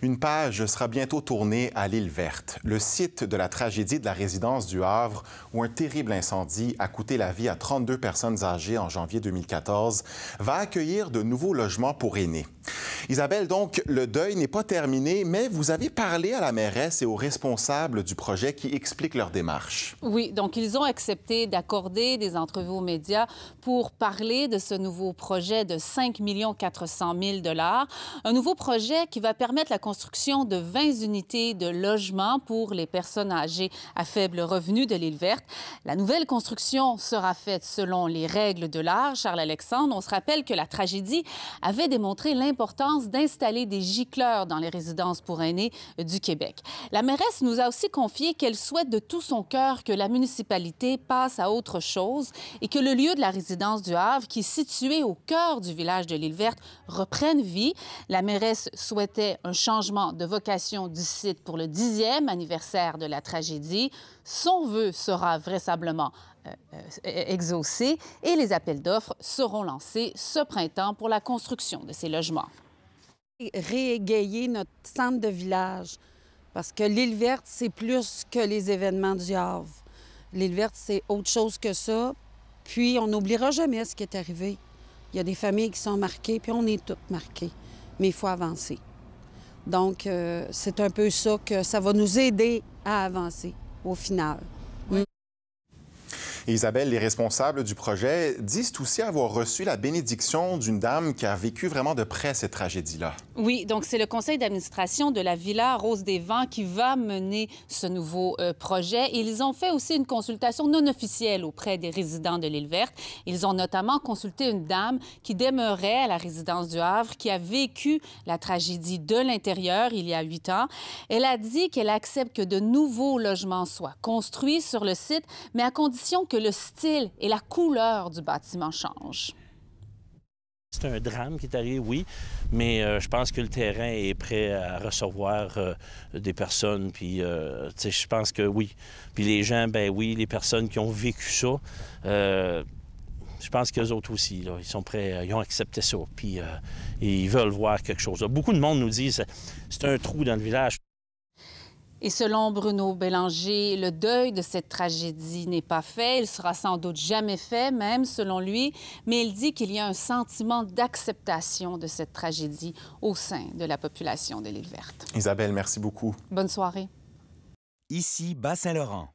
Une page sera bientôt tournée à l'île Verte, le site de la tragédie de la résidence du Havre, où un terrible incendie a coûté la vie à 32 personnes âgées en janvier 2014, va accueillir de nouveaux logements pour aînés. Isabelle, donc, le deuil n'est pas terminé, mais vous avez parlé à la mairesse et aux responsables du projet qui expliquent leur démarche. Oui, donc ils ont accepté d'accorder des entrevues aux médias pour parler de ce nouveau projet de 5 400 000 $. Un nouveau projet qui va permettre la construction de 20 unités de logement pour les personnes âgées à faible revenu de l'île Verte. La nouvelle construction sera faite selon les règles de l'art. Charles-Alexandre, on se rappelle que la tragédie avait démontré l'importance d'installer des gicleurs dans les résidences pour aînés du Québec. La mairesse nous a aussi confié qu'elle souhaite de tout son cœur que la municipalité passe à autre chose et que le lieu de la résidence du Havre, qui est situé au cœur du village de l'île Verte, reprenne vie. La mairesse souhaitait un changement de vocation du site pour le 10e anniversaire de la tragédie. Son vœu sera vraisemblablement exaucé et les appels d'offres seront lancés ce printemps pour la construction de ces logements. Réégayer notre centre de village, parce que l'île Verte, c'est plus que les événements du Havre. L'île Verte, c'est autre chose que ça. Puis, on n'oubliera jamais ce qui est arrivé. Il y a des familles qui sont marquées, puis on est toutes marquées. Mais il faut avancer. Donc, c'est un peu ça que ça va nous aider à avancer au final. Et Isabelle, les responsables du projet disent aussi avoir reçu la bénédiction d'une dame qui a vécu vraiment de près cette tragédie-là. Oui, donc c'est le conseil d'administration de la Villa Rose des Vents qui va mener ce nouveau projet. Ils ont fait aussi une consultation non officielle auprès des résidents de l'île Verte. Ils ont notamment consulté une dame qui demeurait à la résidence du Havre, qui a vécu la tragédie de l'intérieur il y a 8 ans. Elle a dit qu'elle accepte que de nouveaux logements soient construits sur le site, mais à condition que le style et la couleur du bâtiment changent. C'est un drame qui est arrivé, oui, mais je pense que le terrain est prêt à recevoir des personnes, puis je pense que oui. Puis les gens, ben oui, les personnes qui ont vécu ça, je pense qu'eux autres aussi, là, ils sont prêts, ils ont accepté ça, puis ils veulent voir quelque chose. Beaucoup de monde nous dit que c'est un trou dans le village. Et selon Bruno Bélanger, le deuil de cette tragédie n'est pas fait. Il sera sans doute jamais fait, même selon lui. Mais il dit qu'il y a un sentiment d'acceptation de cette tragédie au sein de la population de l'île Verte. Isabelle, merci beaucoup. Bonne soirée. Ici, Bas-Saint-Laurent.